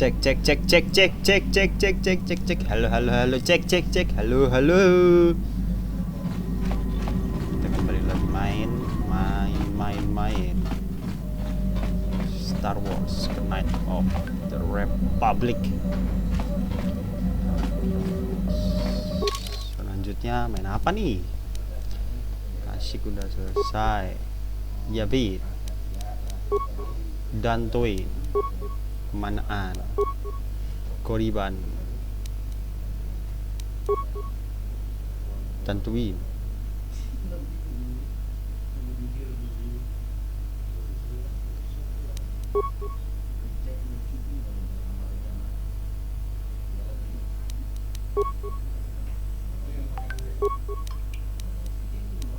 Cek. Halo. Cek. Halo. Kita kembali lagi main. Star Wars, Knight of the Republic. Selanjutnya main apa nih? Asik, udah selesai. Yabit, Dantoin, Manaan, Koriban, Tantuin.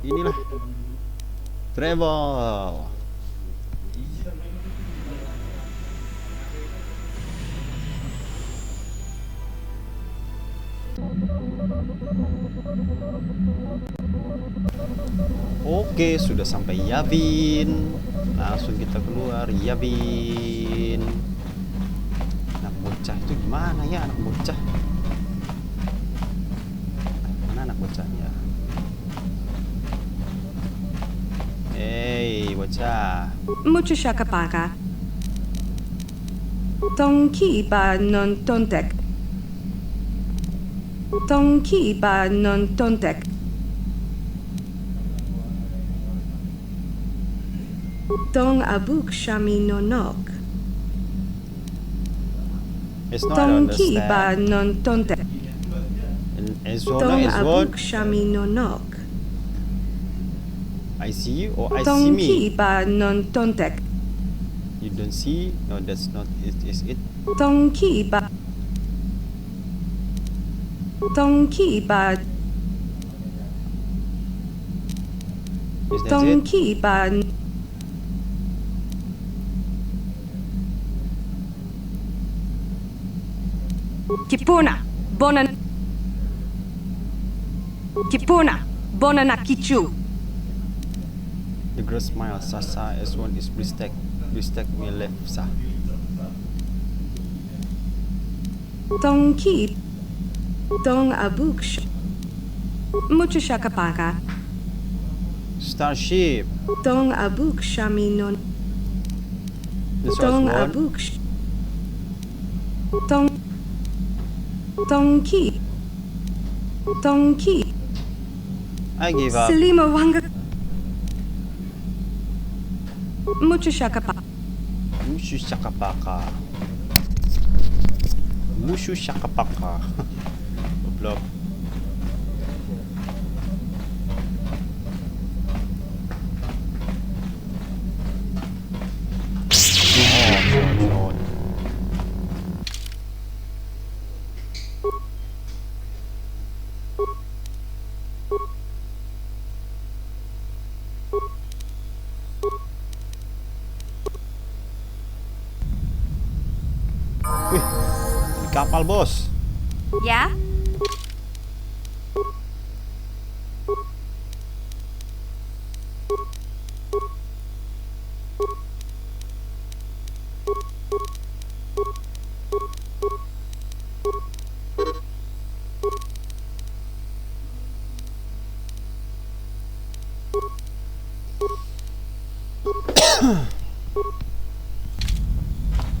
Inilah travel. Oke, sudah sampai Yavin. Langsung kita keluar Yavin. Anak bocah itu gimana ya, anak bocah? Mana anak bocahnya? Hey, bocah. Mucho shakapaka. Tonki ba non tontek. Tonki ba non tontek. Tong abuk shami nonok. It's not, I don't Tonki ba understand. non tontek. Tong Tong abuk shami nonok. I see you or I see Tonki me. ba non tontek. You don't see? No, that's not it. Is it? Tonki ba. Tonki ba. Is that it? Tonki ba. Kipuna, bonan. Kipuna, bonan kichu. The girl smile. Sasa S1 is bristek me lefsa. Tonki. Tong abuk. Mucho shakapaka. Starship. Tong abuk shami non. This Tong was one. abuk. Tong. Tonki. Tonki. I give up. Selima wanga. Mucho shakapaka. Mushu shakapaka. Goblok. Oh. Wih, di kapal bos. Ya?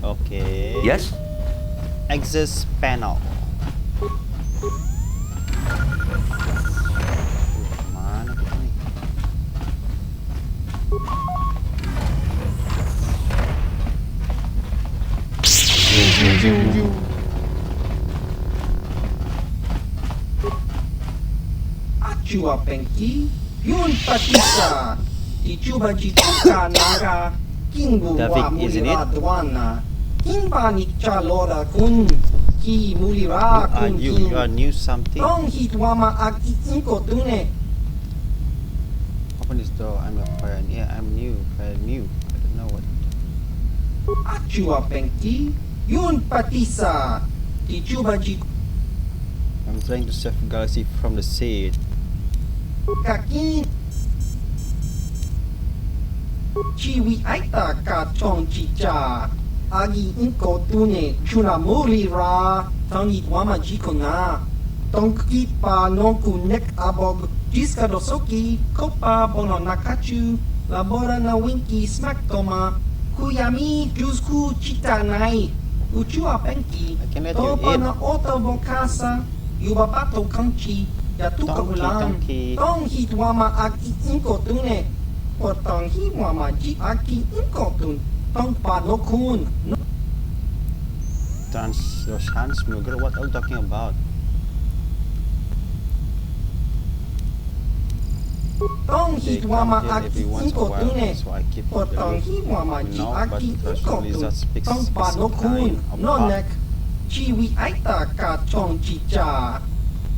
Okay. Yes? Access panel. Mana kita nih? Acua pengki, yun patisa, dicuba cicuka naga, kingbu wa David, isn't it? muliradwana, kimba ni calora kun, ki mulira kun You are new something. Tong hitwama aki inko tune. Open this door. I'm a pioneer. I'm new. I don't know what. Acua pengki, yun patisa, dicuba cicuka I'm trying to save galaxy from the seed. kaki. Ciwi aita ka chong cica, agi inko tune chuna mulira tangi wama jikona tonki pa nonku nek abog jiska dosoki kopa bono nakachu labora na winki smack toma kuyami jusku chita nai uchua penki I can let you topa in. na oto bokasa yubapato kanchi yatuka ulan Tongki. tong hit wama agi inko tune potong hi wama ji agi inko tun tong pa no kun no Those hand smuggler, what are you talking about? tong They hit come wama here agi every once in a inko while, tune so I keep the potong roof. hi wama ji No, but agi because inko Lizard tun speaks tong pa no kun kind of no hard. nek chi wi aita ka chong chi cha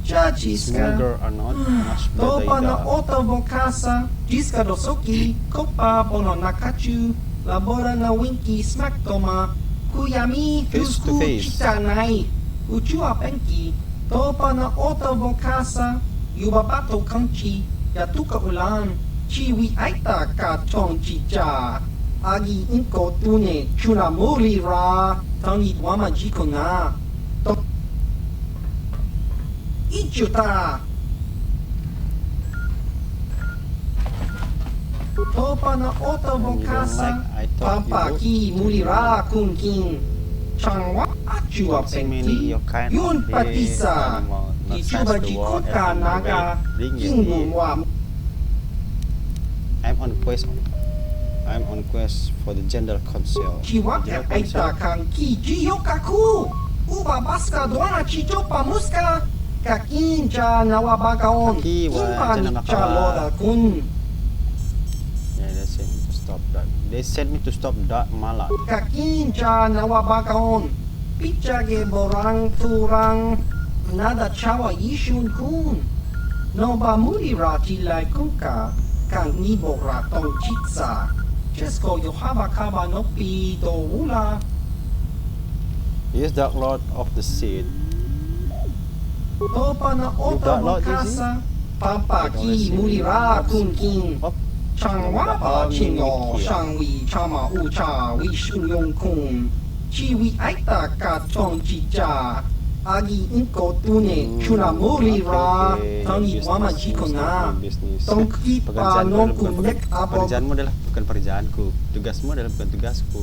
cha chiska Smuggler are not much better topa na either. oto bokasa jiska dosoki kopa bono nakachu labora na winki smack toma kuyami Face to jusku face. chita nai uchua penki topa na oto bokasa yubabato kanchi yatuka ulan chiwi aita ka chong chicha agi inko tune chuna mulira tangi wama jikona to ichuta topa na oto bokasa I thought you pampa would. ki mulira kun king changwa achua So many penki your kind yun of patisa animal, not ichuba sense the world jikuka and naga bring it king here. wa I'm on quest. I'm on quest for the gender council. Chiwa Gender aita kan ki jiyokaku uba baska doana chichopa muska kakincha nawabakaon Kaki wa kimpa dyan ni na chaloda kun Yeah, they sent me to stop that. They sent me to stop that malat. kakincha nawabakaon pichage borang turang nada chawa yishun kun no ba mulira tilai kuka kan nibora tong chitsa Chesko yohaba kaba no pi do ula He is Dark Lord of the Seed. Topa na got oto lot, bokasa papa I don't ki see. mulira kun king Oh, changwa pa Ang chingo Kia. shangwi chama ucha wi shuyong kun chiwi aita ka chong chicha agi inko tune chuna mulira tangi wama jikona tongki pa nongku nek abog Pekerjaanmu adalah bukan pekerjaanku. Tugasmu adalah bukan tugasku.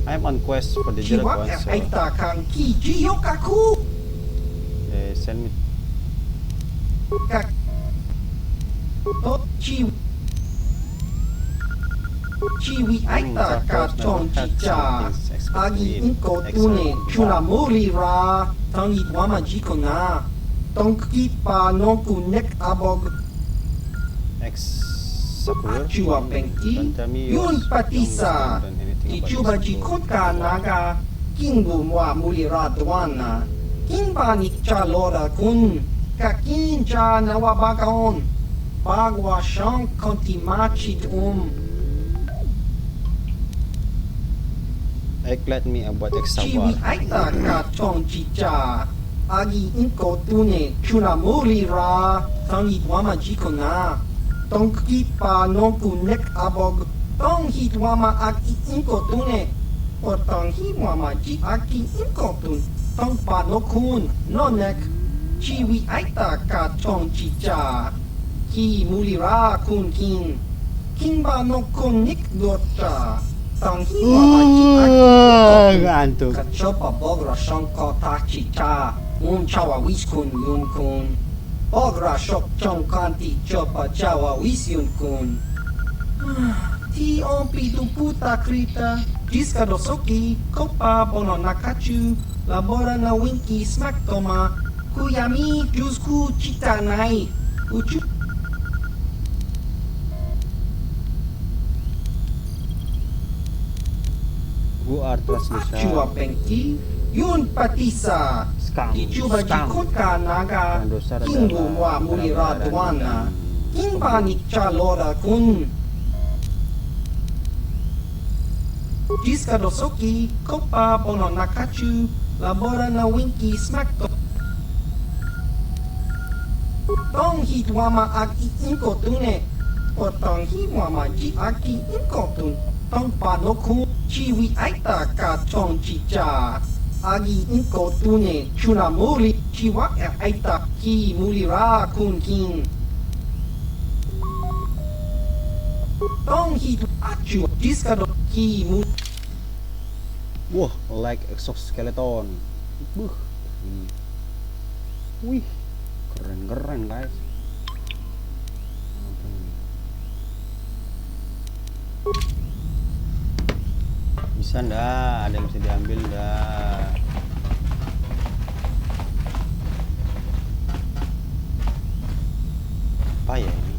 I'm on quest for the gender chiwa council. aita kan ki jiyokaku They send me. kak to chiwi aita ka chong chicha agi inko tune chuna mulira tangi wama jikona tongki pa nongku nek abog Ex Sakura. chua penki Don't tell me yun you patisa don't know anything about ichuba this. jikoka naga kingu mwa mulira dwana kinba ni chalora kun kakincha nawabakaon bagwa shang konti machid Let me about Ex chiwi Sabar. aita ka chong chicha agi inko tune chuna mulira tangi wama jikona tongki pa nongku nek abog tong hit wama agi inko tune potong hi wama ji agi inko tun tong pa no kun no nek chiwi aita ka chong chicha ki mulira kun king kimba no kun nik dota tong hi wama ji agi Ngantuk. Kachopa bogra shonko tachicha chawa wiskun yun kun bogra shok chong kanti chopa chawa wis yun kun ti ompi tu puta krita jiska dosoki kopa bono nakachu labora na winki smack toma kuyami jusku chita nai uchu Who are translation? chua penki yun patisa Scam. Ichuba jikoka naga kingu wa mulira dwana kimba ni chalora kun jiska dosoki kopa bono nakachu labora na winki smack to hitwama aki inkotune. Potong hiwama ji aki inkotun. Tong panoku chiwi aita ka tong chicha. Agi inkotune chunamuri chiwa aita ki mulira kun king. Tong hitu acu diskado ki mul. Wah, like exoskeleton. Buh. Wih, keren guys. Bisa ndak? Ada yang bisa diambil ndak? Apa ya ini?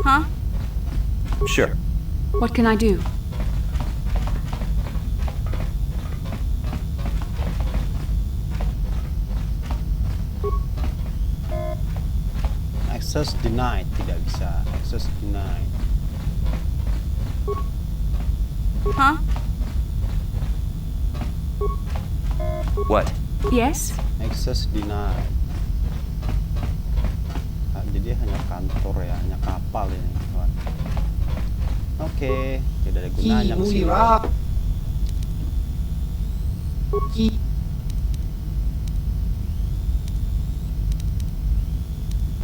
Huh? Sure. What can I do? Access denied, tidak bisa. Access denied. Huh? What? Yes? Access denied. Ah, jadi hanya kantor ya, hanya kapal ini, kawan. Oke, tidak ada gunanya Ki ke sini. mulira. Ki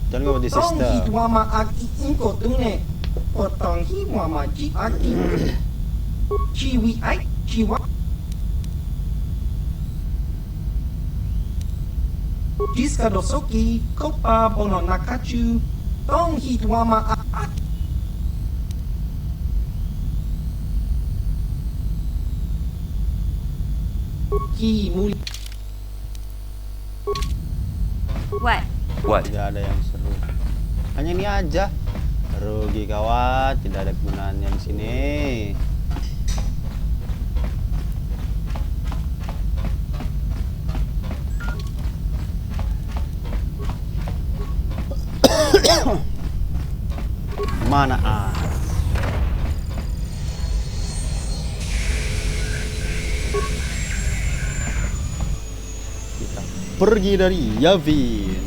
Don't go with the tong system. hitwama aki inkotune. Potong hiwama ji aki. Chiwi ai chiwa. Diskado soki kopa bono nakachu. Tong hitwama aki. Ki muli. What? What? Tidak ada yang seru. Hanya ini aja. Rugi kawan, tidak ada gunanya di sini. Manaan. Kita pergi dari Yavin.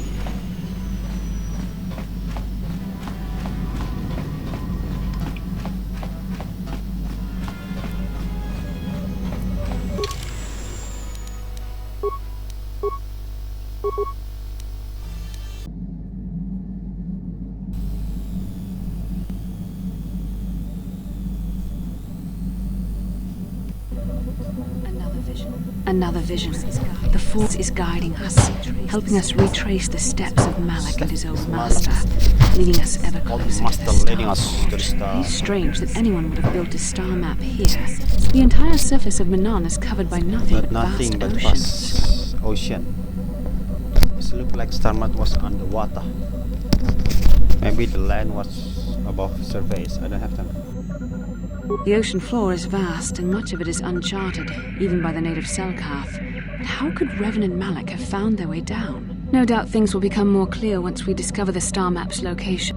Another vision. The force is guiding us, helping us retrace the steps of Malak and his old master, leading us ever Old closer to master the leading stars. us to the star. It is strange that anyone would have built a star map here. The entire surface of Manaan is covered by nothing But but nothing vast but ocean. vast ocean. It looked like Starmat was underwater. Maybe the land was above surface. I don't have time. The ocean floor is vast, and much of it is uncharted, even by the native Selkath. But how could Revan and Malak have found their way down? No doubt things will become more clear once we discover the star map's location.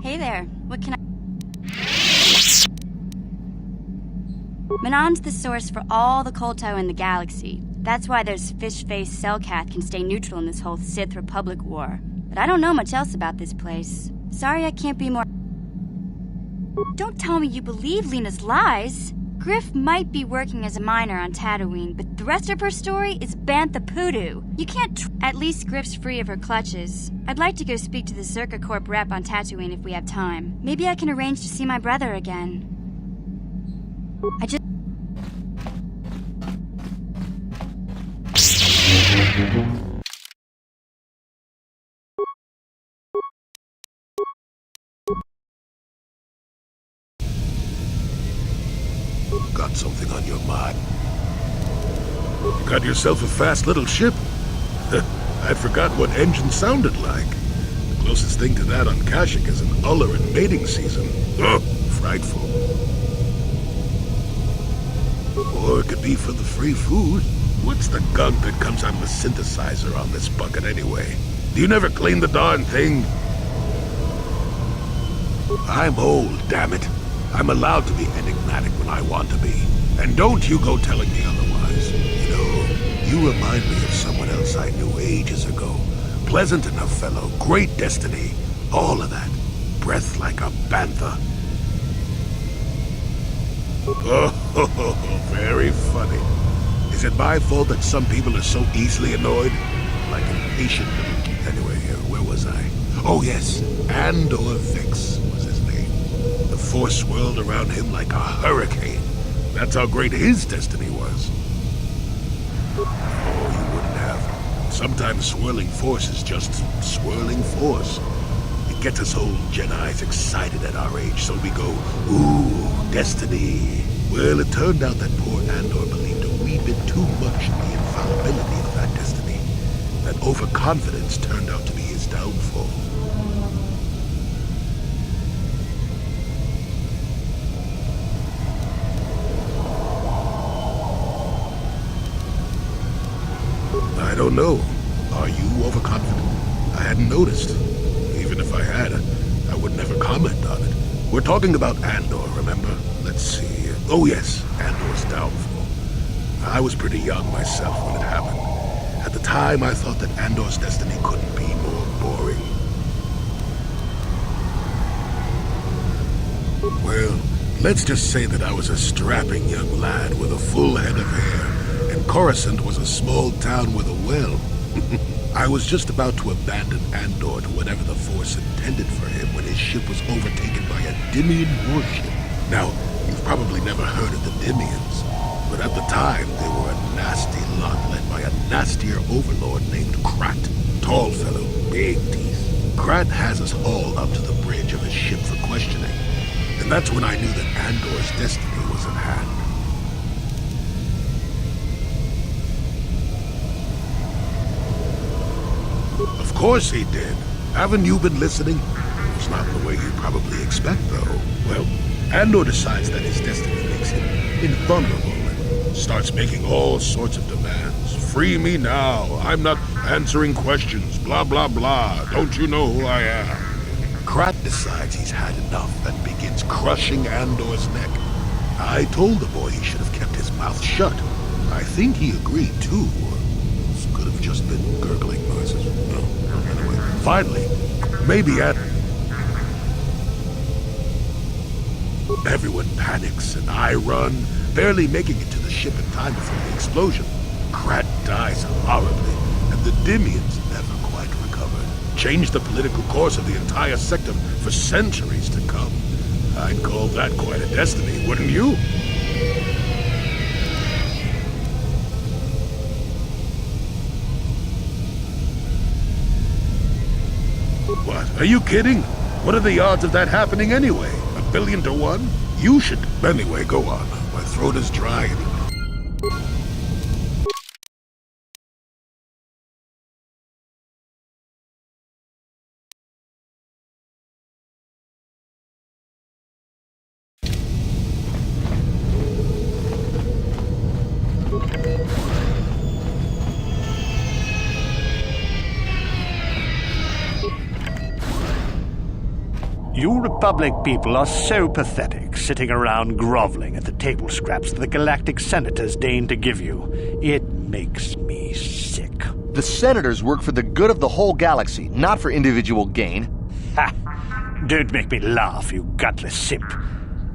Hey there, what can I... Manaan's the source for all the Kolto in the galaxy. That's why those fish-faced Selkath can stay neutral in this whole Sith Republic war. But I don't know much else about this place. Sorry I can't be more... Don't tell me you believe Lena's lies! Griff might be working as a miner on Tatooine, but the rest of her story is Bantha Poodoo. You can't At least Griff's free of her clutches. I'd like to go speak to the Circa Corp rep on Tatooine if we have time. Maybe I can arrange to see my brother again. I just... Got something on your mind? You got yourself a fast little ship? I'd forgotten what engine sounded like. The closest thing to that on Kashyyyk is an uller in mating season. Ugh, frightful. Or it could be for the free food. What's the gunk that comes out of the synthesizer on this bucket anyway? Do you never clean the darn thing? I'm old, damn it. I'm allowed to be enigmatic when I want to be. And don't you go telling me otherwise. You know, you remind me of someone else I knew ages ago. Pleasant enough fellow, great destiny, all of that. Breath like a bantha. Oh, very funny. Is it my fault that some people are so easily annoyed? Like an patient little... Anyway, where was I? Oh yes, Andor Vix was his name. The Force swirled around him like a hurricane. That's how great his destiny was. Oh, you wouldn't have. Sometimes swirling force is just swirling force. It gets us old Jedis excited at our age, so we go, ooh, destiny. Well, it turned out that poor Andor believed a wee bit too much in the infallibility of that destiny. That overconfidence turned out to be his downfall. I don't know. Are you overconfident? I hadn't noticed. Even if I had, I would never comment on it. We're talking about Andor, remember? Let's see. Oh yes, Andor's downfall. I was pretty young myself when it happened. At the time, I thought that Andor's destiny couldn't be more boring. Well, let's just say that I was a strapping young lad with a full head of hair, and Coruscant was a small town with a well. I was just about to abandon Andor to whatever the Force intended for him when his ship was overtaken by a Dimian warship. Now, you've probably never heard of the Dimians, but at the time they were a nasty lot led by a nastier overlord named Krat. Tall fellow, big teeth. Krat has us hauled up to the bridge of his ship for questioning, and that's when I knew that Andor's destiny was at hand. Of course he did. Haven't you been listening? It's not the way you probably expect, though. Well, Andor decides that his destiny makes him invulnerable and starts making all sorts of demands. Free me now. I'm not answering questions. Blah, blah, blah. Don't you know who I am? Krat decides he's had enough and begins crushing Andor's neck. I told the boy he should have kept his mouth shut. I think he agreed, too. This could have just been gurgling noises. Anyway, finally, maybe everyone panics and I run, barely making it to the ship in time before the explosion. Krat dies horribly, and the Dimians never quite recovered. change the political course of the entire sector for centuries to come. I'd call that quite a destiny, wouldn't you? What? Are you kidding? What are the odds of that happening anyway? 1 billion to 1? You should... Anyway, go on. My throat is dry. You Republic people are so pathetic, sitting around groveling at the table scraps that the galactic senators deign to give you. It makes me sick. The senators work for the good of the whole galaxy, not for individual gain. Ha! Don't make me laugh, you gutless simp.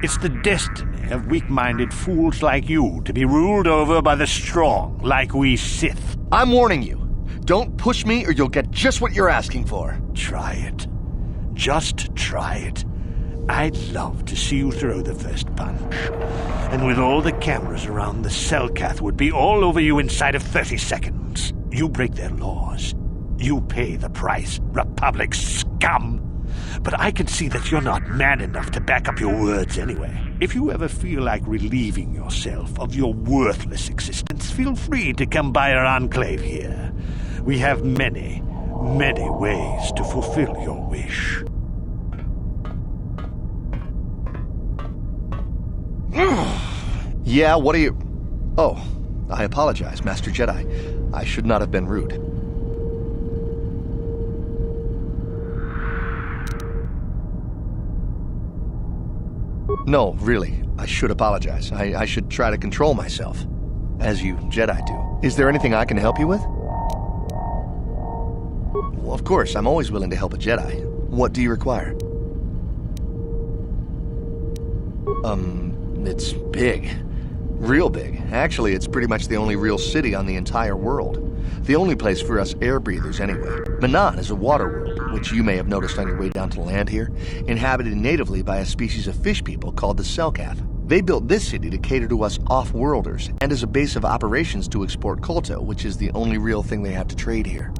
It's the destiny of weak-minded fools like you to be ruled over by the strong, like we Sith. I'm warning you. Don't push me or you'll get just what you're asking for. Try it. Just try it. I'd love to see you throw the first punch. And with all the cameras around, the Selkath would be all over you inside of 30 seconds. You break their laws. You pay the price, Republic scum. But I can see that you're not man enough to back up your words anyway. If you ever feel like relieving yourself of your worthless existence, feel free to come by our enclave here. We have many ways to fulfill your wish. Yeah, what are you... Oh, I apologize, Master Jedi. I should not have been rude. No, really, I should apologize. I should try to control myself, as you Jedi do. Is there anything I can help you with? Well, of course, I'm always willing to help a Jedi. What do you require? It's big. Real big. Actually, it's pretty much the only real city on the entire world. The only place for us air breathers, anyway. Manaan is a water world, which you may have noticed on your way down to land here, inhabited natively by a species of fish people called the Selkath. They built this city to cater to us off-worlders, and as a base of operations to export Kolto, which is the only real thing they have to trade here.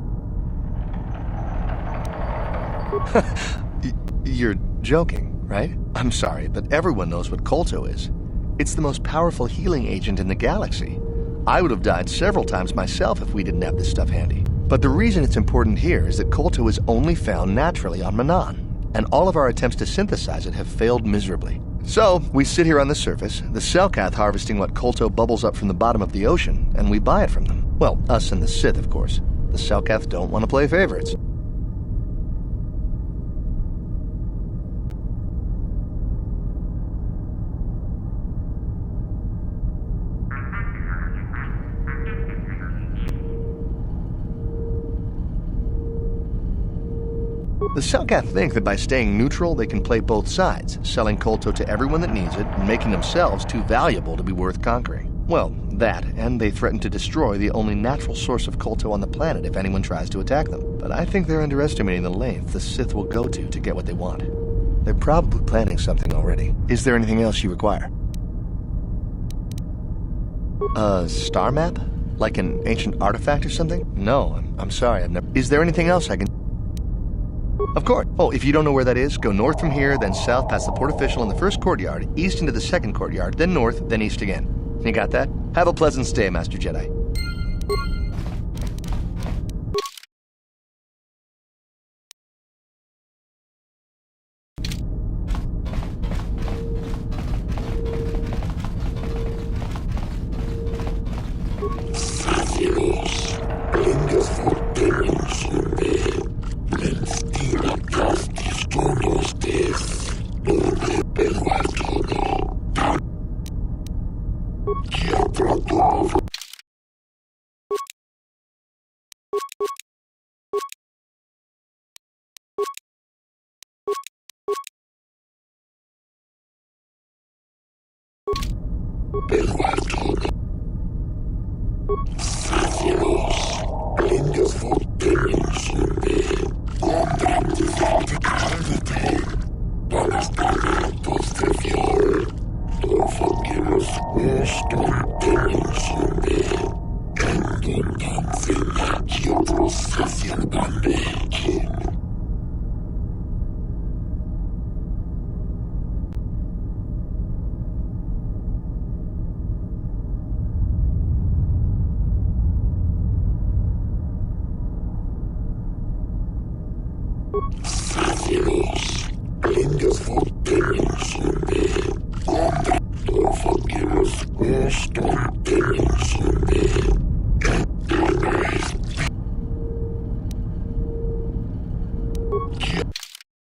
You're joking, right? I'm sorry, but everyone knows what Kolto is. It's the most powerful healing agent in the galaxy. I would have died several times myself if we didn't have this stuff handy. But the reason it's important here is that Kolto is only found naturally on Manaan, and all of our attempts to synthesize it have failed miserably. So, we sit here on the surface, the Selkath harvesting what Kolto bubbles up from the bottom of the ocean, and we buy it from them. Well, us and the Sith, of course. The Selkath don't want to play favorites. The Selkath think that by staying neutral, they can play both sides, selling Kolto to everyone that needs it, and making themselves too valuable to be worth conquering. Well, that, and they threaten to destroy the only natural source of Kolto on the planet if anyone tries to attack them. But I think they're underestimating the length the Sith will go to get what they want. They're probably planning something already. Is there anything else you require? A star map? Like an ancient artifact or something? No, I'm sorry, I've never... Is there anything else I can... Of course. Oh, if you don't know where that is, go north from here, then south past the port official in the first courtyard, east into the second courtyard, then north, then east again. You got that? Have a pleasant stay, Master Jedi.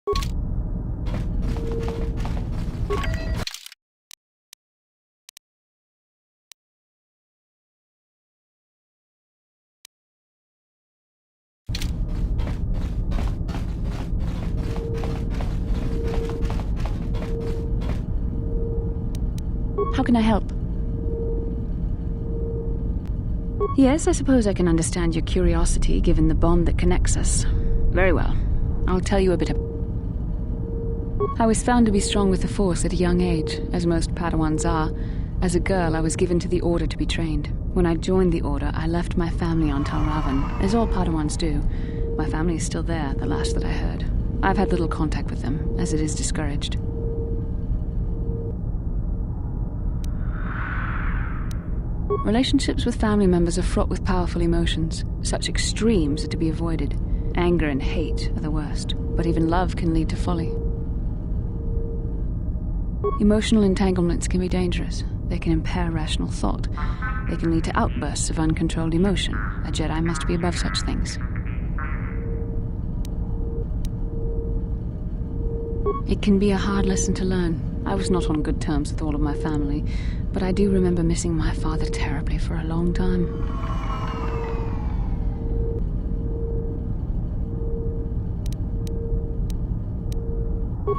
How can I help? Yes, I suppose I can understand your curiosity, given the bond that connects us. Very well. I'll tell you a bit. I was found to be strong with the Force at a young age, as most Padawans are. As a girl, I was given to the Order to be trained. When I joined the Order, I left my family on Talravan, as all Padawans do. My family is still there, the last that I heard. I've had little contact with them, as it is discouraged. Relationships with family members are fraught with powerful emotions. Such extremes are to be avoided. Anger and hate are the worst, but even love can lead to folly. Emotional entanglements can be dangerous. They can impair rational thought. They can lead to outbursts of uncontrolled emotion. A Jedi must be above such things. It can be a hard lesson to learn. I was not on good terms with all of my family, but I do remember missing my father terribly for a long time.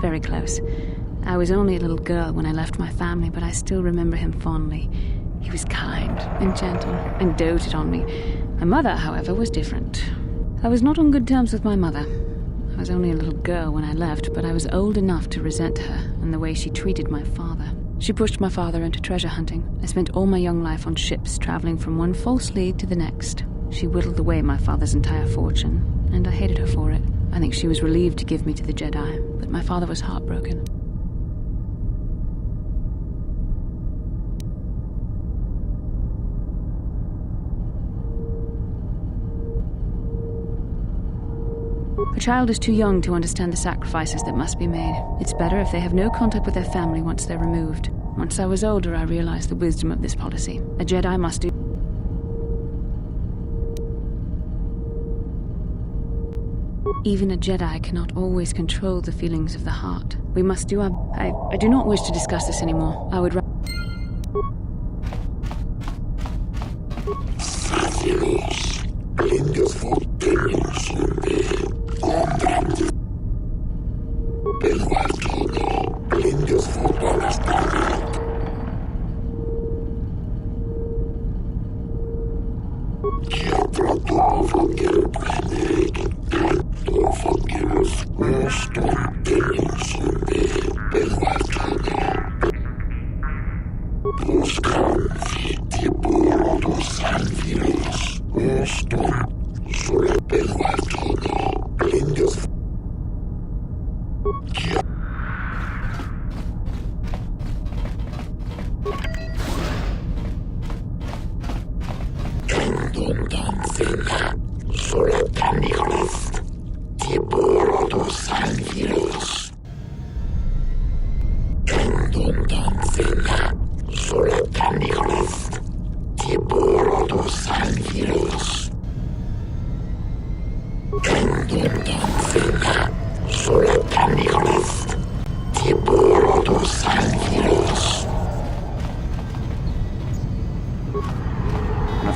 Very close. I was only a little girl when I left my family, but I still remember him fondly. He was kind and gentle and doted on me. My mother, however, was different. I was not on good terms with my mother. I was only a little girl when I left, but I was old enough to resent her and the way she treated my father. She pushed my father into treasure hunting. I spent all my young life on ships, traveling from one false lead to the next. She whittled away my father's entire fortune, and I hated her for it. I think she was relieved to give me to the Jedi, but my father was heartbroken. A child is too young to understand the sacrifices that must be made. It's better if they have no contact with their family once they're removed. Once I was older, I realized the wisdom of this policy. A Jedi must do... Even a Jedi cannot always control the feelings of the heart. We must do our... I do not wish to discuss this anymore. I would rather...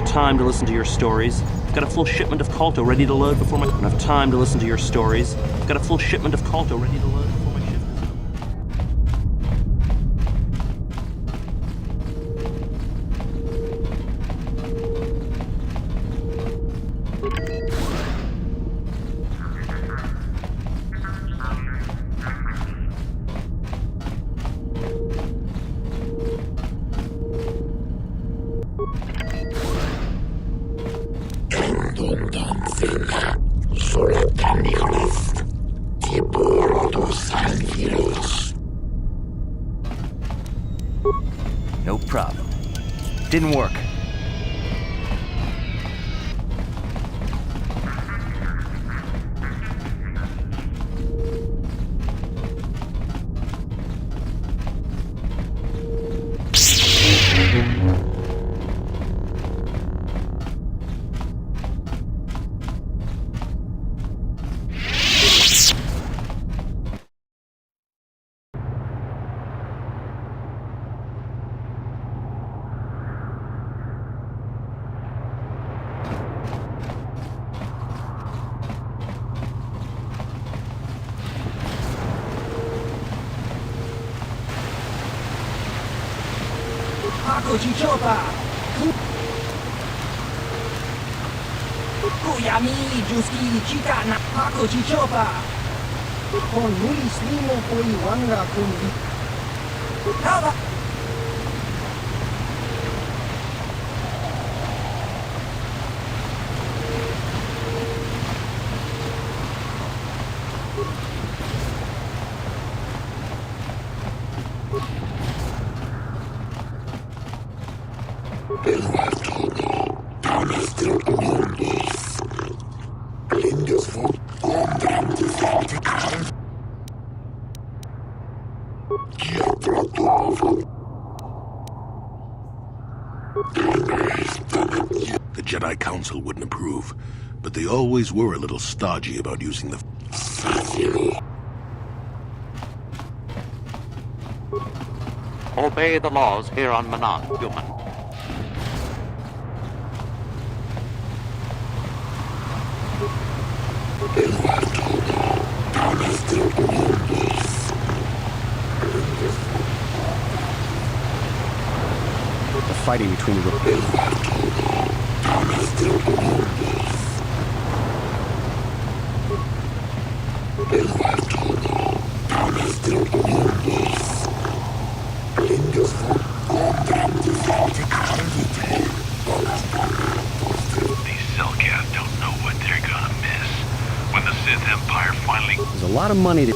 Time to listen to your stories. Got a full shipment of Colto ready to load before my... Enough time to listen to your stories. Got a full shipment of Colto ready to load before my shift. No problem. Didn't work. Aku Chichopa. Kuyami Juski Chikana. Aku Chichopa. Con Luis Limo Poi Wanga Kundi. Nada. The Jedi Council wouldn't approve, but they always were a little stodgy about using the... Obey the laws here on Manaan, human. The fighting between the... These Cellcath don't know what they're gonna miss when the Sith Empire finally... There's a lot of money to...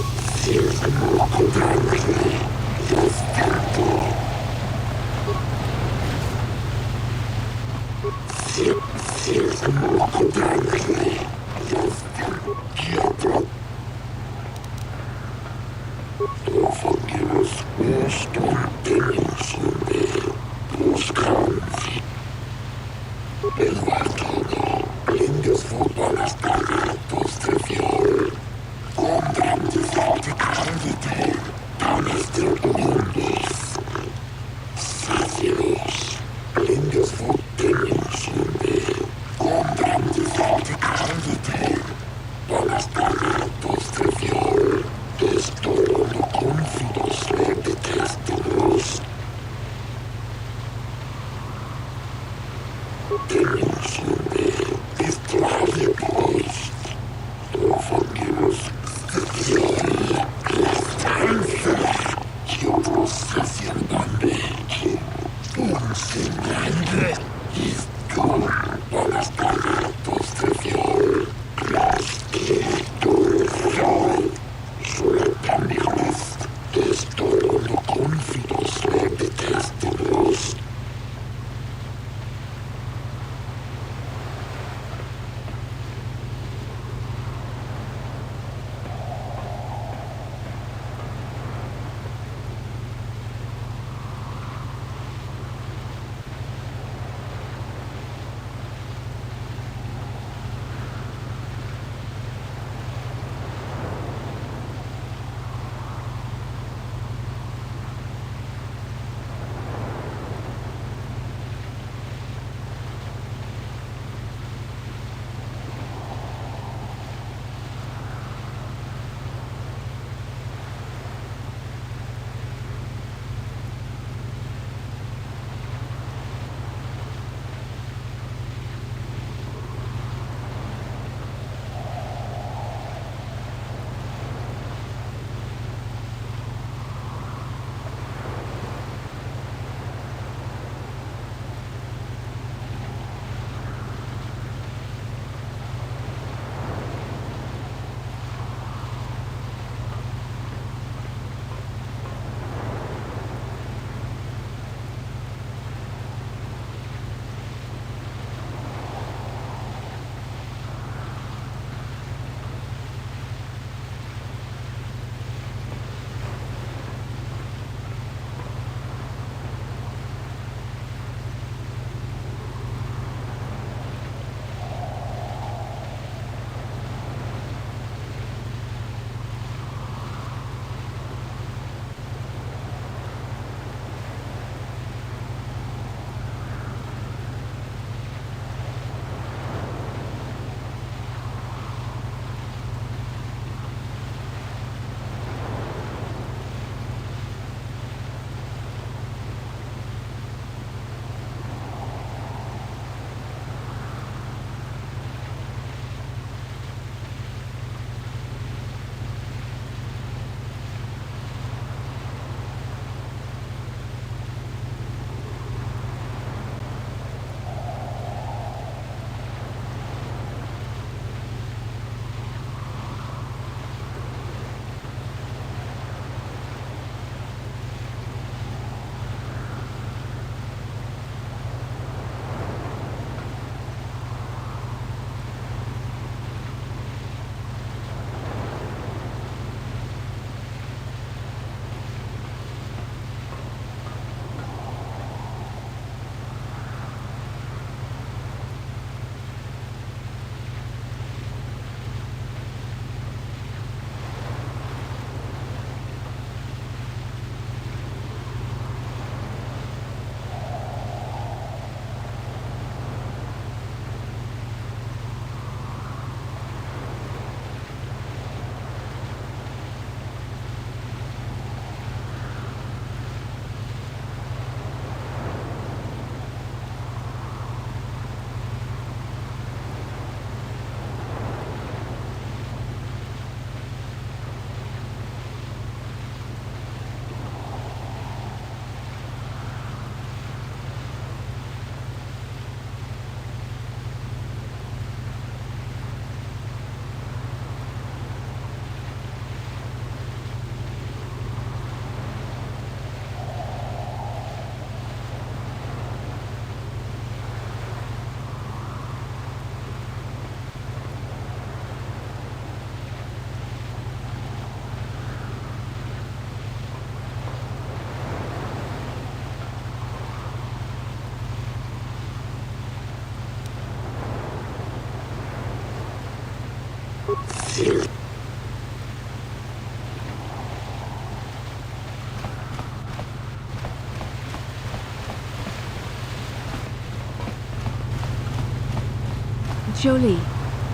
Jolie,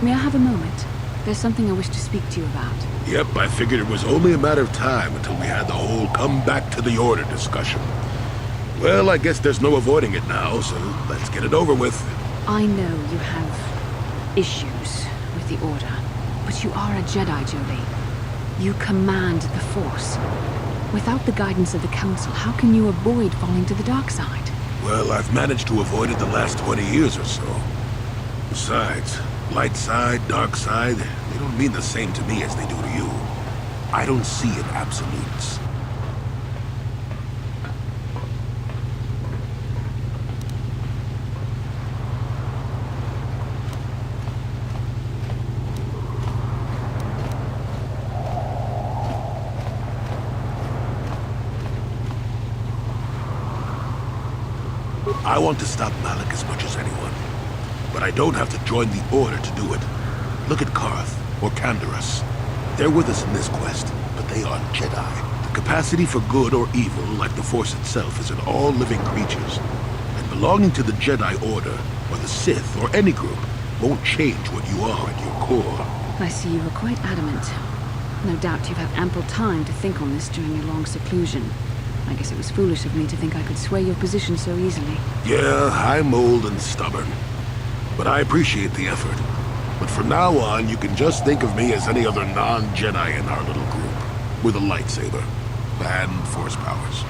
may I have a moment? There's something I wish to speak to you about. Yep, I figured it was only a matter of time until we had the whole come back to the order discussion. Well, I guess there's no avoiding it now, so let's get it over with. I know you have issues with the Order, but you are a Jedi, Jolie. You command the Force. Without the guidance of the Council, how can you avoid falling to the dark side? Well, I've managed to avoid it the last 20 years or so. Besides, light side, dark side, they don't mean the same to me as they do to you. I don't see in absolutes. I want to stop Malik as much as anyone. But I don't have to join the Order to do it. Look at Karth, or Canderous. They're with us in this quest, but they aren't Jedi. The capacity for good or evil, like the Force itself, is in all living creatures. And belonging to the Jedi Order, or the Sith, or any group, won't change what you are at your core. I see you were quite adamant. No doubt you've had ample time to think on this during your long seclusion. I guess it was foolish of me to think I could sway your position so easily. Yeah, I'm old and stubborn. But I appreciate the effort. But from now on, you can just think of me as any other non-Jedi in our little group. With a lightsaber. And Force powers.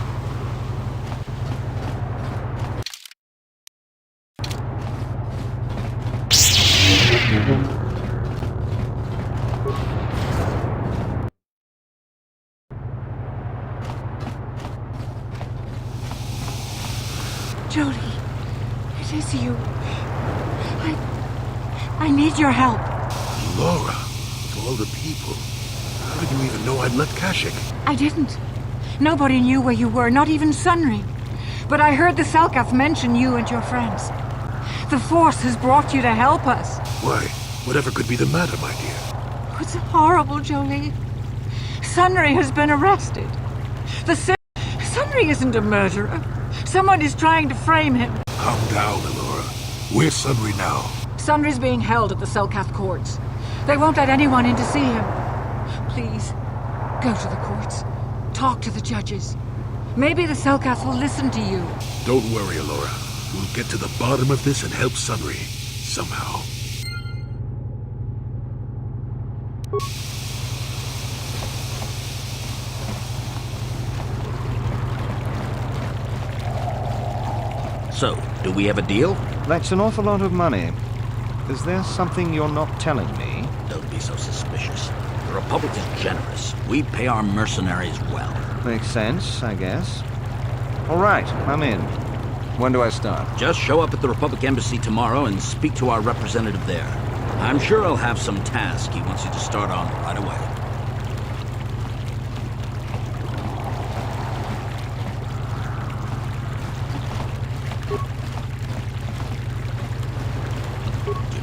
Jolie, it is you. I need your help. Laura, of all the people, how did you even know I'd left Kashyyyk? I didn't. Nobody knew where you were, not even Sunry. But I heard the Selkath mention you and your friends. The Force has brought you to help us. Why? Whatever could be the matter, my dear? It's horrible, Jolie. Sunry has been arrested. Sunry isn't a murderer. Someone is trying to frame him. Calm down, Elora. Where's Sunry now? Sunry's being held at the Selkath courts. They won't let anyone in to see him. Please, go to the courts. Talk to the judges. Maybe the Selkath will listen to you. Don't worry, Elora. We'll get to the bottom of this and help Sunry. Somehow. So, do we have a deal? That's an awful lot of money. Is there something you're not telling me? Don't be so suspicious. The Republic is generous. We pay our mercenaries well. Makes sense, I guess. All right, I'm in. When do I start? Just show up at the Republic Embassy tomorrow and speak to our representative there. I'm sure he'll have some task he wants you to start on right away.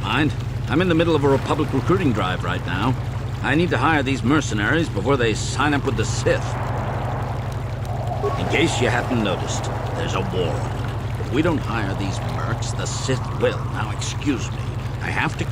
Mind? I'm in the middle of a Republic recruiting drive right now. I need to hire these mercenaries before they sign up with the Sith. In case you haven't noticed, there's a war. If we don't hire these mercs, the Sith will. Now, excuse me. I have to...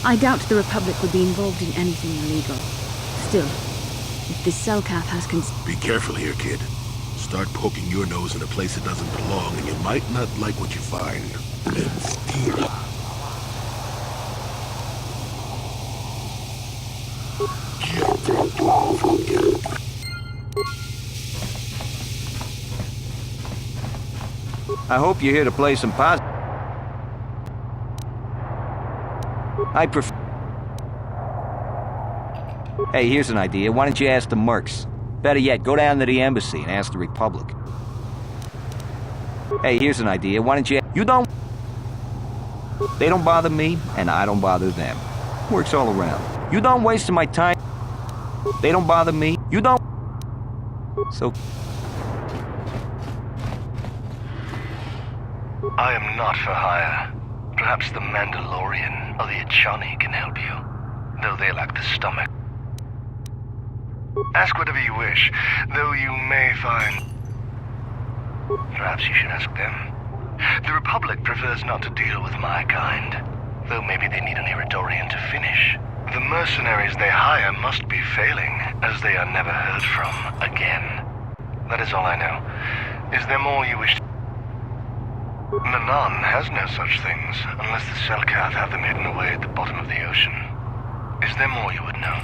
I doubt the Republic would be involved in anything illegal. Still, if this Selkath has Be careful here, kid. Start poking your nose in a place that doesn't belong, and you might not like what you find. I hope you're here to play some positive. I prefer... Hey, here's an idea. Why don't you ask the mercs? Better yet, go down to the embassy and ask the Republic. Hey, here's an idea. Why don't you... You don't... They don't bother me, and I don't bother them. Works all around. You don't waste my time. They don't bother me. You don't... So... I am not for hire. Perhaps the Mandalorian or the Achani can help you, though they lack the stomach. Ask whatever you wish, though you may find... Perhaps you should ask them. The Republic prefers not to deal with my kind, though maybe they need an Iridorian to finish. The mercenaries they hire must be failing, as they are never heard from again. That is all I know. Is there more you wish to... Manaan has no such things, unless the Selkath have them hidden away at the bottom of the ocean. Is there more you would know?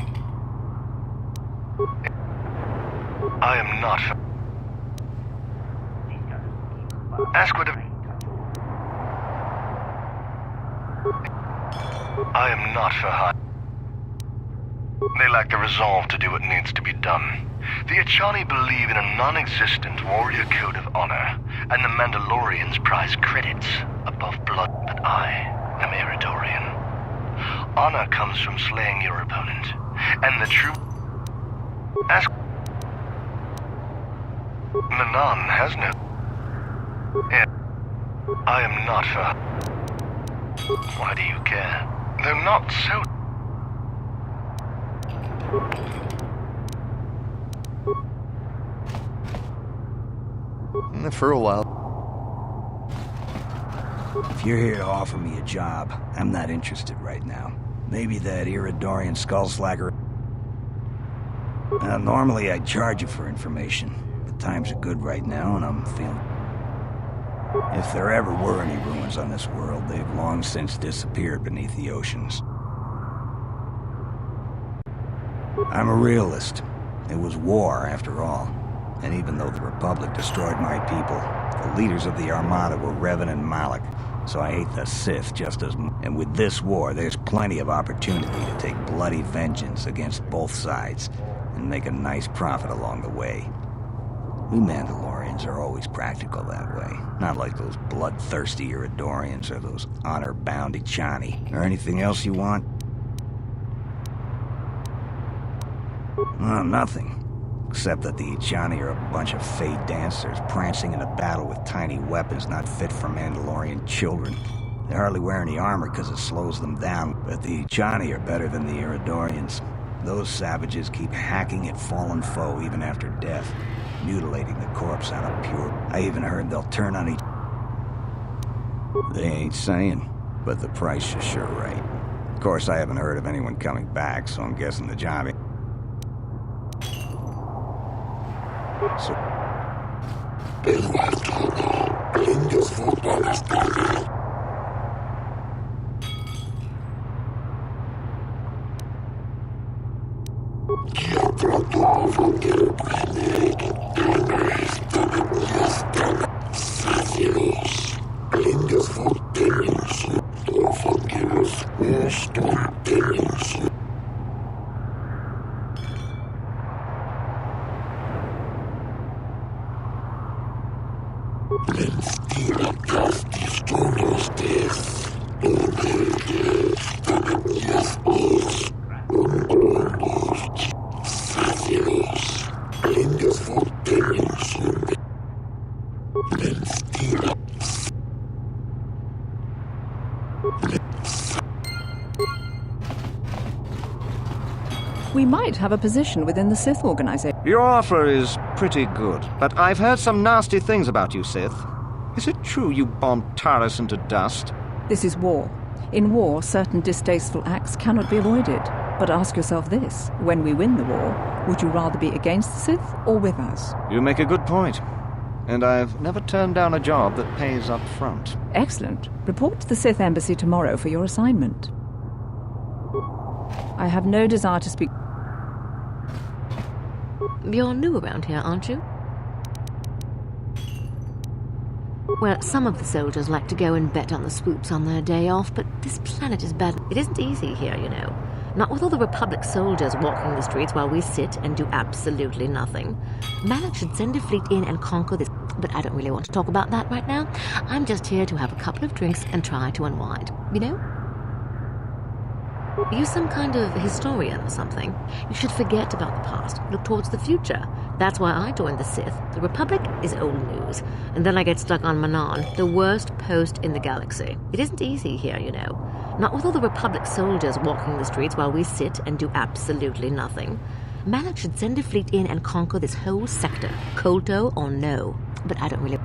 I am not for... Ask whatever... I am not for hire. They lack the resolve to do what needs to be done. The Achani believe in a non-existent warrior code of honor, and the Mandalorians prize credits above blood. But I am Iridorian. Honor comes from slaying your opponent, and the true... Ask... Manaan has no... Yeah. I am not for... Why do you care? They're not so... For a while. If you're here to offer me a job, I'm not interested right now. Maybe that Iridorian skullslagger... normally I'd charge you for information, but times are good right now and I'm feeling... If there ever were any ruins on this world, they've long since disappeared beneath the oceans. I'm a realist. It was war, after all. And even though the Republic destroyed my people, the leaders of the Armada were Revan and Malak, so I hate the Sith just as much. And with this war, there's plenty of opportunity to take bloody vengeance against both sides, and make a nice profit along the way. We Mandalorians are always practical that way, not like those bloodthirsty Iridorians or those honor-bound Achani. Or anything else you want? Nothing. Except that the Achani are a bunch of fey dancers prancing in a battle with tiny weapons not fit for Mandalorian children. They hardly wear any armor because it slows them down, but the Achani are better than the Iridorians. Those savages keep hacking at fallen foe even after death, mutilating the corpse out of pure... I even heard they'll turn on each... They ain't saying, but the price is sure right. Of course, I haven't heard of anyone coming back, so I'm guessing the job... So... We might have a position within the Sith organization. Your offer is pretty good, but I've heard some nasty things about you, Sith. Is it true you bombed Taris into dust? This is war. In war, certain distasteful acts cannot be avoided. But ask yourself this, when we win the war, would you rather be against the Sith or with us? You make a good point. And I've never turned down a job that pays up front. Excellent. Report to the Sith Embassy tomorrow for your assignment. I have no desire to speak... You're new around here, aren't you? Well, some of the soldiers like to go and bet on the swoops on their day off, but this planet is bad. It isn't easy here, you know. Not with all the Republic soldiers walking the streets while we sit and do absolutely nothing. Malak should send a fleet in and conquer this, but I don't really want to talk about that right now. I'm just here to have a couple of drinks and try to unwind, you know? Are you some kind of historian or something? You should forget about the past, look towards the future. That's why I joined the Sith. The Republic is old news. And then I get stuck on Manaan, the worst post in the galaxy. It isn't easy here, you know. Not with all the Republic soldiers walking the streets while we sit and do absolutely nothing. Malak should send a fleet in and conquer this whole sector, Kolto or no. But I don't really...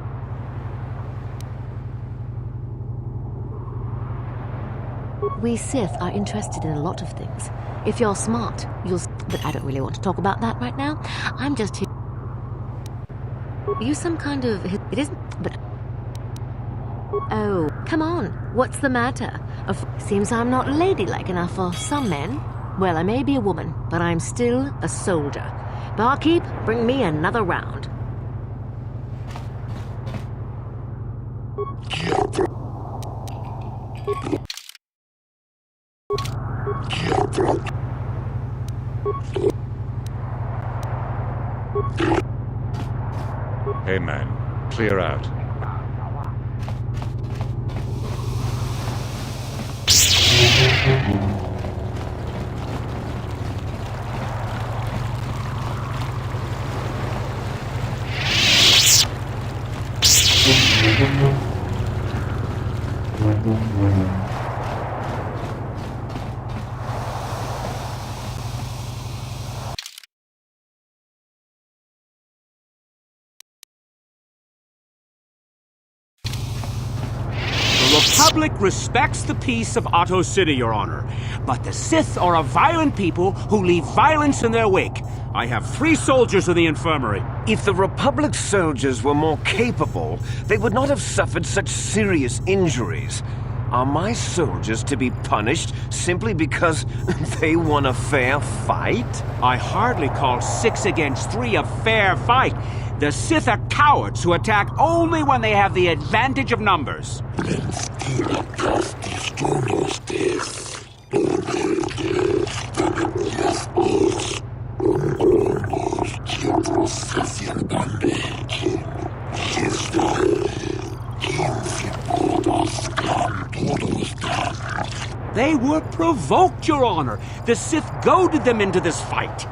We Sith are interested in a lot of things. If you're smart, you'll... But I don't really want to talk about that right now. I'm just here... Are you some kind of... It isn't... But... Oh, come on. What's the matter? Seems I'm not ladylike enough for some men. Well, I may be a woman, but I'm still a soldier. Barkeep, bring me another round. Hey man, clear out. The Republic respects the peace of Otto City, Your Honor. But the Sith are a violent people who leave violence in their wake. I have 3 soldiers in the infirmary. If the Republic soldiers were more capable, they would not have suffered such serious injuries. Are my soldiers to be punished simply because they won a fair fight? I hardly call 6 against 3 a fair fight. The Sith are cowards who attack only when they have the advantage of numbers. They were provoked, Your Honor. The Sith goaded them into this fight.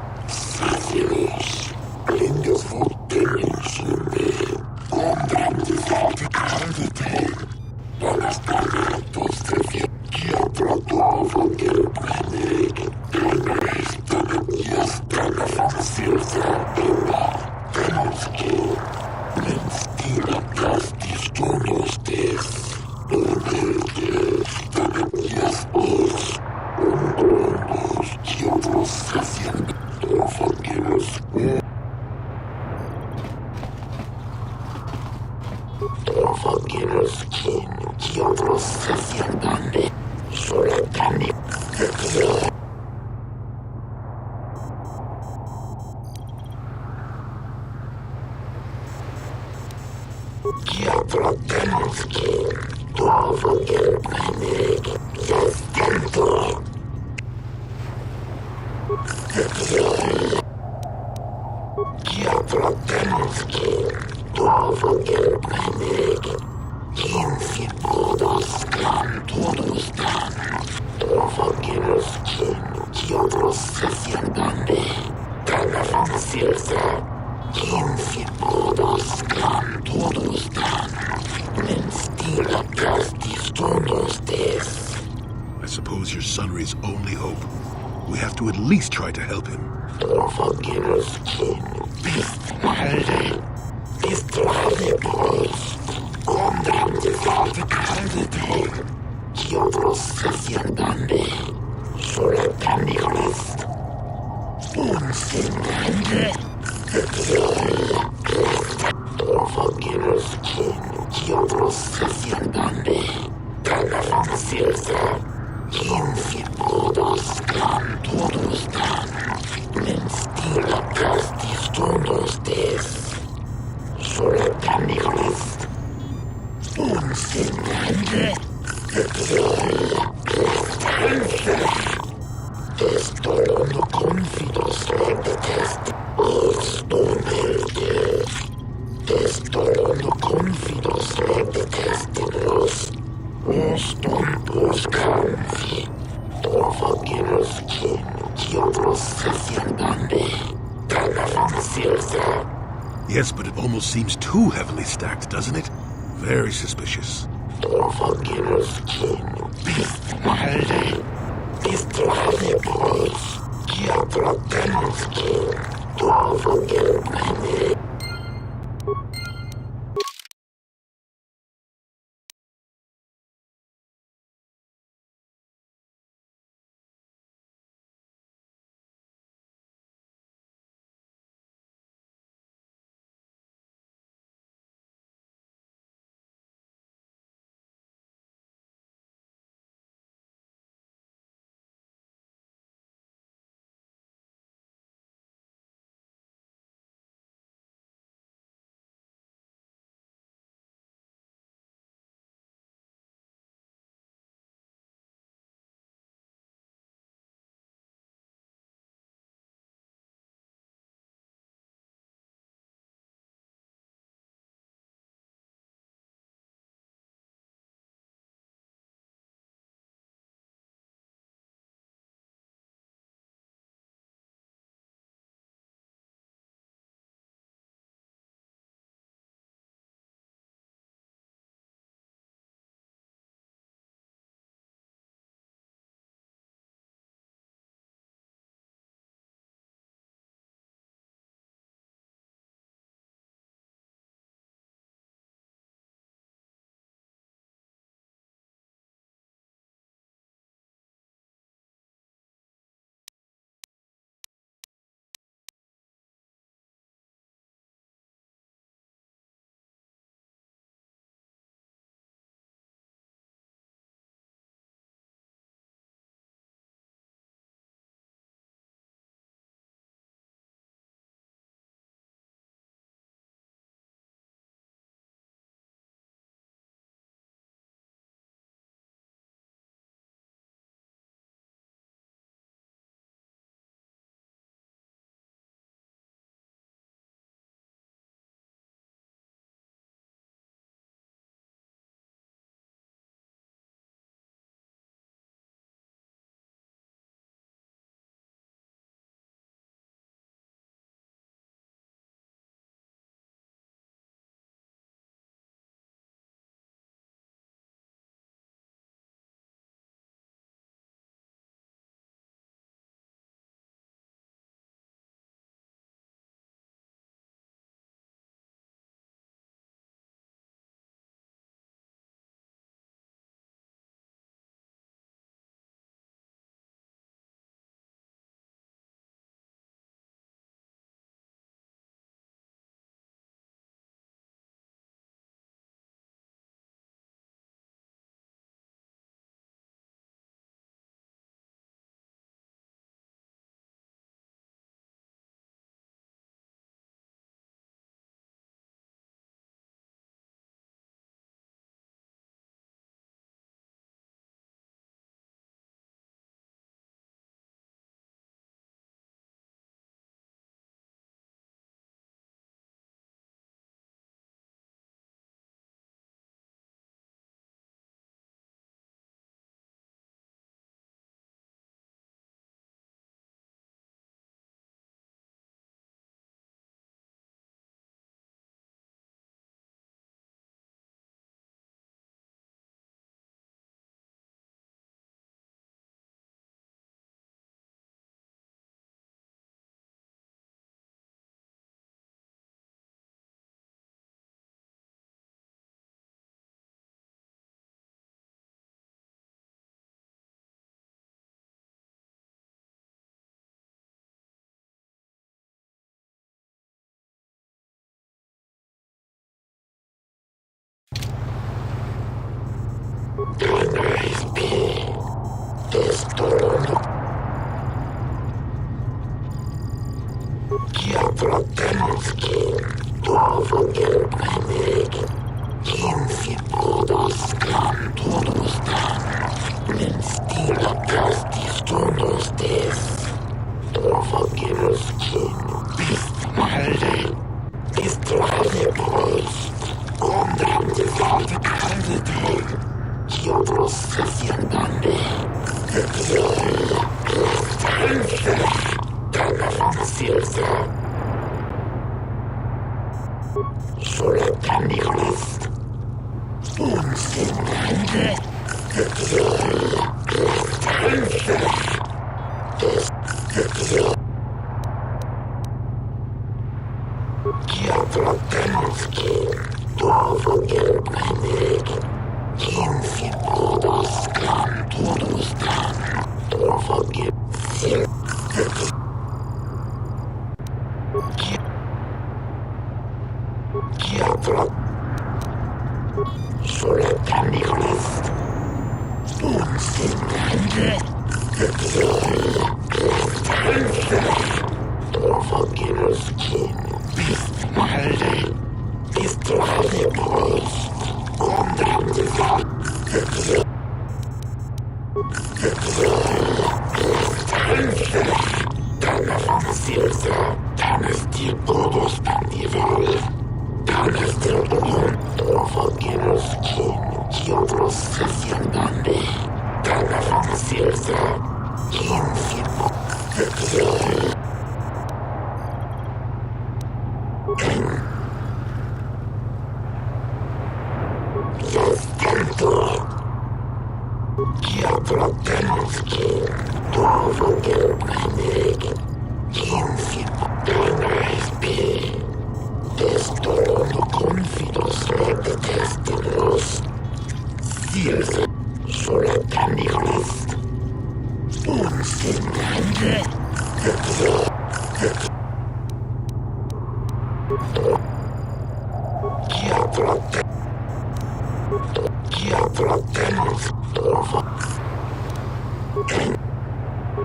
I suppose your Sunry's only hope. We have to at least try to help him. Yes, but it almost seems too heavily stacked, doesn't it? Very suspicious.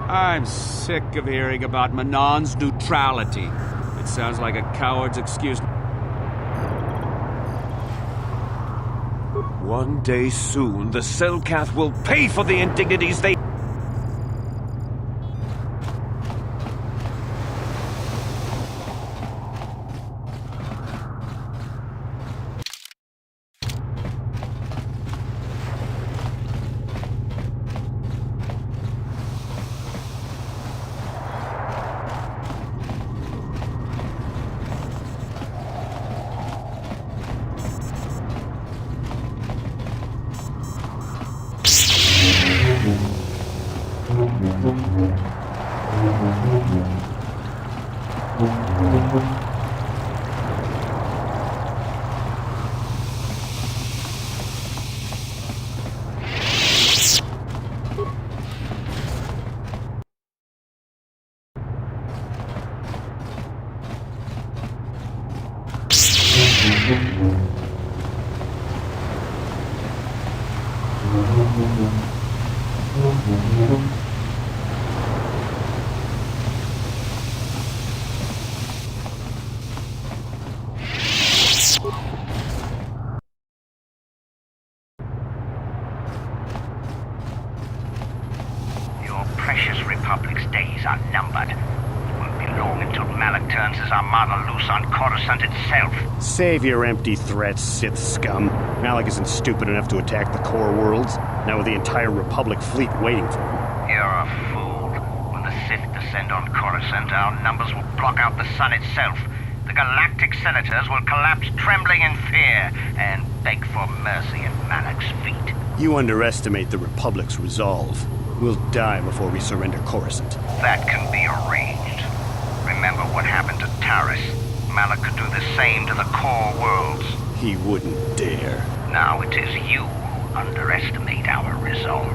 I'm sick of hearing about Manaan's neutrality. It sounds like a coward's excuse. One day soon, the Selkath will pay for the indignities they... Your precious Republic's days are numbered. It won't be long until Malak turns his armada loose on Coruscant itself. Save your empty threats, Sith scum. Malak isn't stupid enough to attack the core worlds, now with the entire Republic fleet waiting for him. You're a fool. When the Sith descend on Coruscant, our numbers will block out the sun itself. The galactic senators will collapse trembling in fear and beg for mercy at Malak's feet. You underestimate the Republic's resolve. We'll die before we surrender Coruscant. That can be arranged. Remember what happened to Taris. Malak could do the same to the core worlds. He wouldn't dare. Now it is you who underestimate our resolve.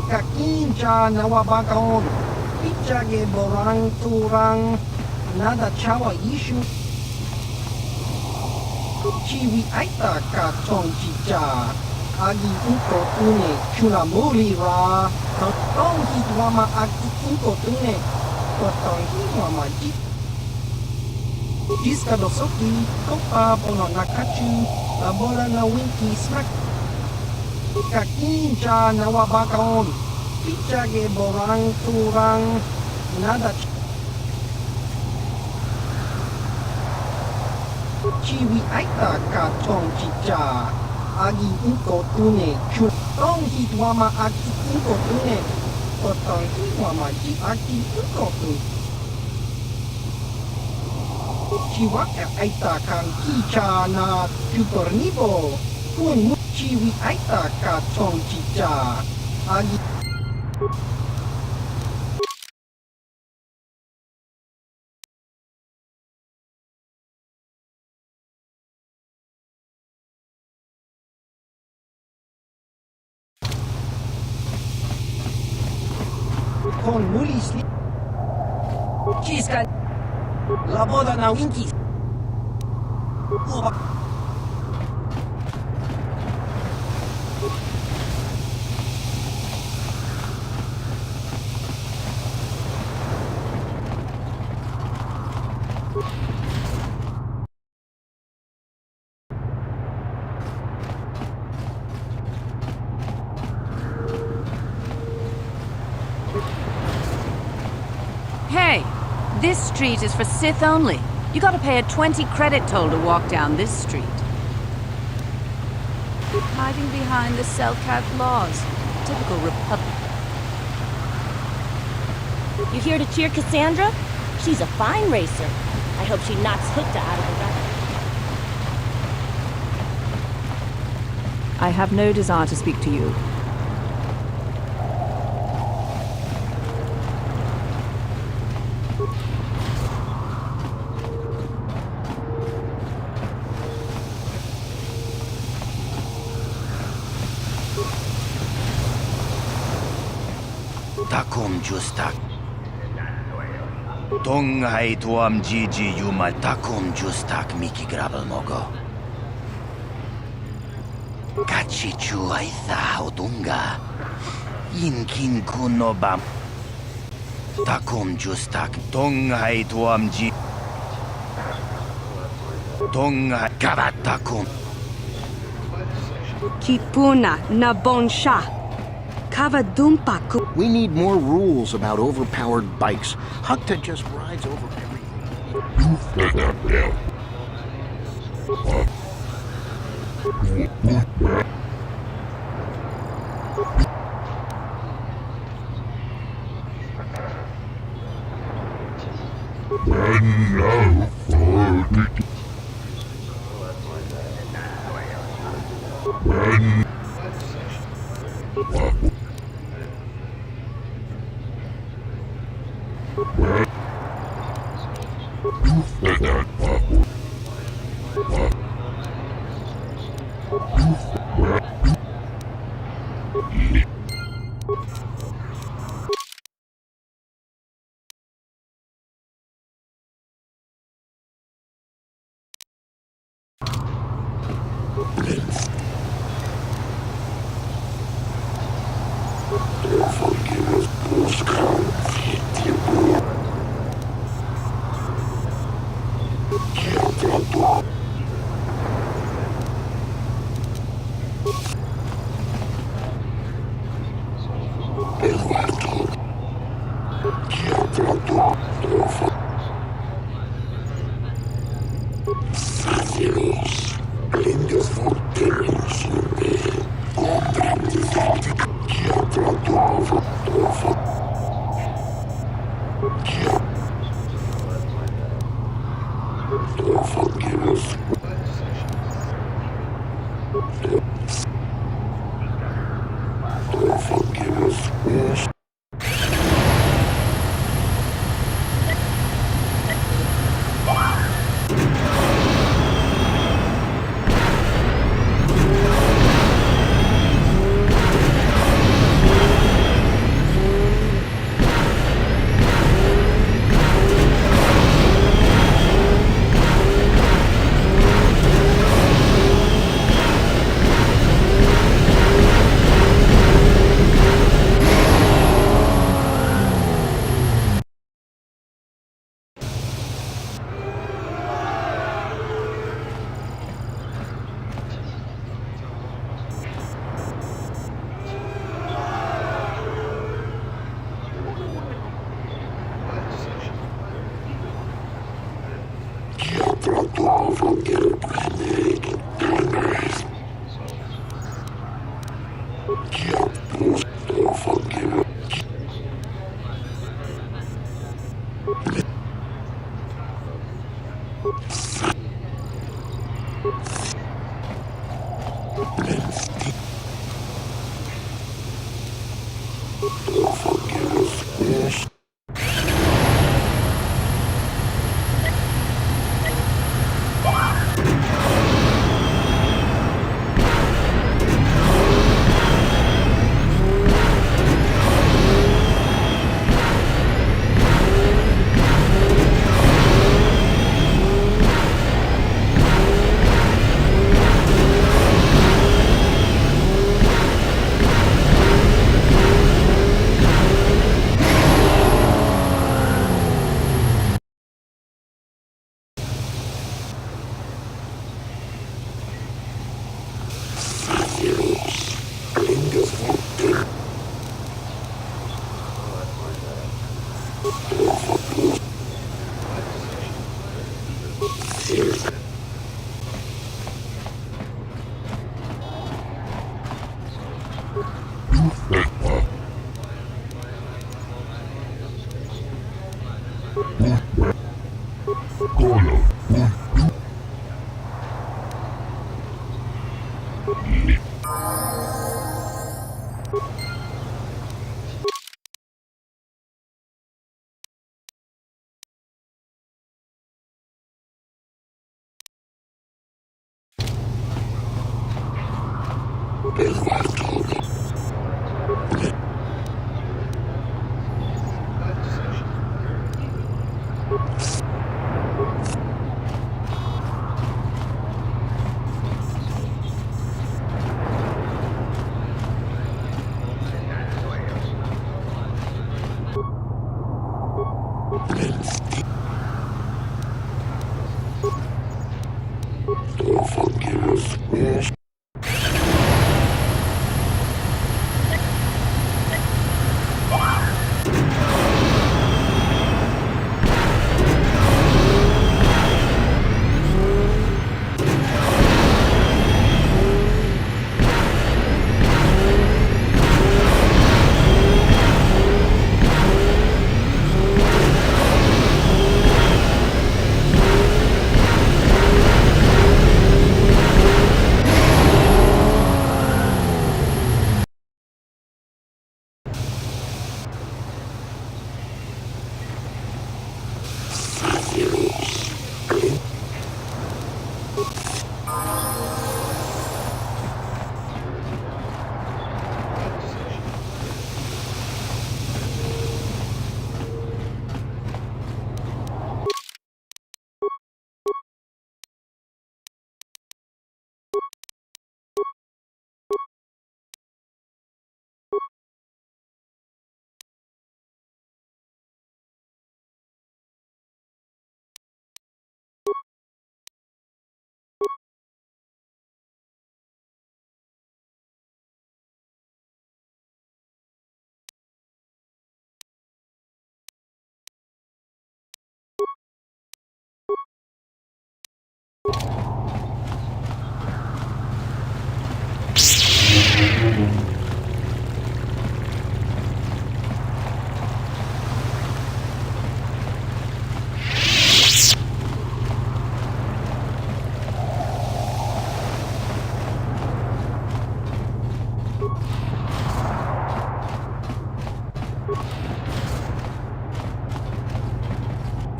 Kakinja nawabakon. Ichage borang turang. Nada chawa ishu. Chiwi aita ka tong chicha. Agi inko tune chuna muri ra. Tong hitwama agi inko tune. Tong hitwama jit. Jiska dosoki, kopa pono nakachu, labora na winki smack. Kakinja na wabakaon, picha ge borang turang, nada. Chiwi aita ka tong chicha, agi inko tune, tong hitwama agi inko tune, tong hitwama jit agi inko tune. Chiwa aita kan kicha na tutornibo, kun chiwi aita ka tong chicha, agi. Kon mulis li. Chiska. La boda na winki. Uba. Hey, this street is for Sith only. You gotta pay a 20 credit toll to walk down this street. Hiding behind the Selkath laws. Typical Republic. You here to cheer Cassandra? She's a fine racer. I hope she knocks Hookta out of the running. I have no desire to speak to you. Takum justak. Tongai tuam Gigi Yuma takum justak Miki Grabel Mogo. Kachichu Aitha Odunga. Inkin Kunobam. Takum justak. Tongai tuam G. Tongai Kavatakum. Kipuna Nabonsha. We need more rules about overpowered bikes. Hukta just rides over everything.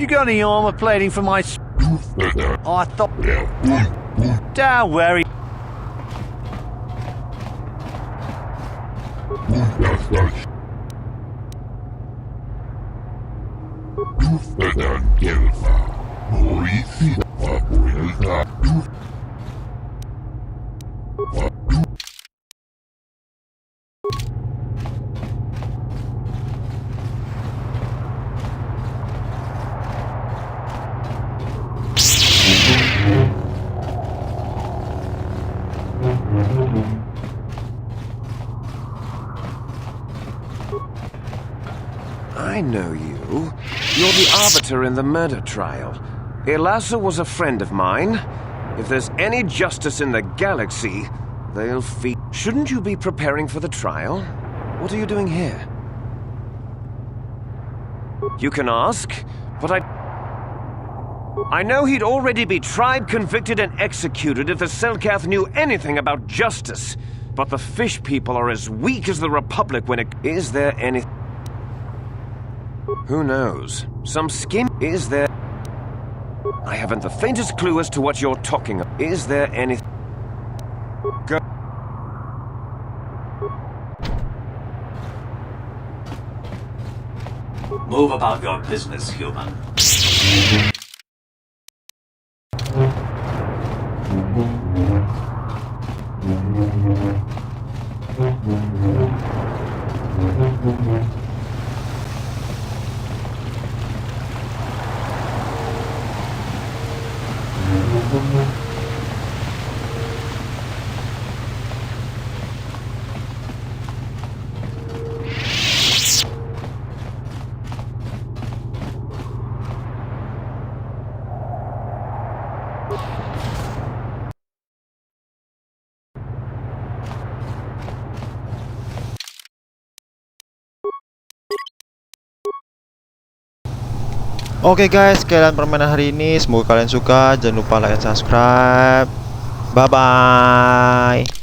You got any armor plating for my... I thought... Don't worry. I know you. You're the arbiter in the murder trial. Elasa was a friend of mine. If there's any justice in the galaxy, they'll feed... Shouldn't you be preparing for the trial? What are you doing here? You can ask, but I know he'd already be tried, convicted, and executed if the Selkath knew anything about justice. But the fish people are as weak as the Republic when it... Is there any... Who knows? Some skim... Is there... I haven't the faintest clue as to what you're talking about. Is there any... Go... Move about your business, human. Oke guys, sekian permainan hari ini. Semoga kalian suka. Jangan lupa like dan subscribe. Bye bye.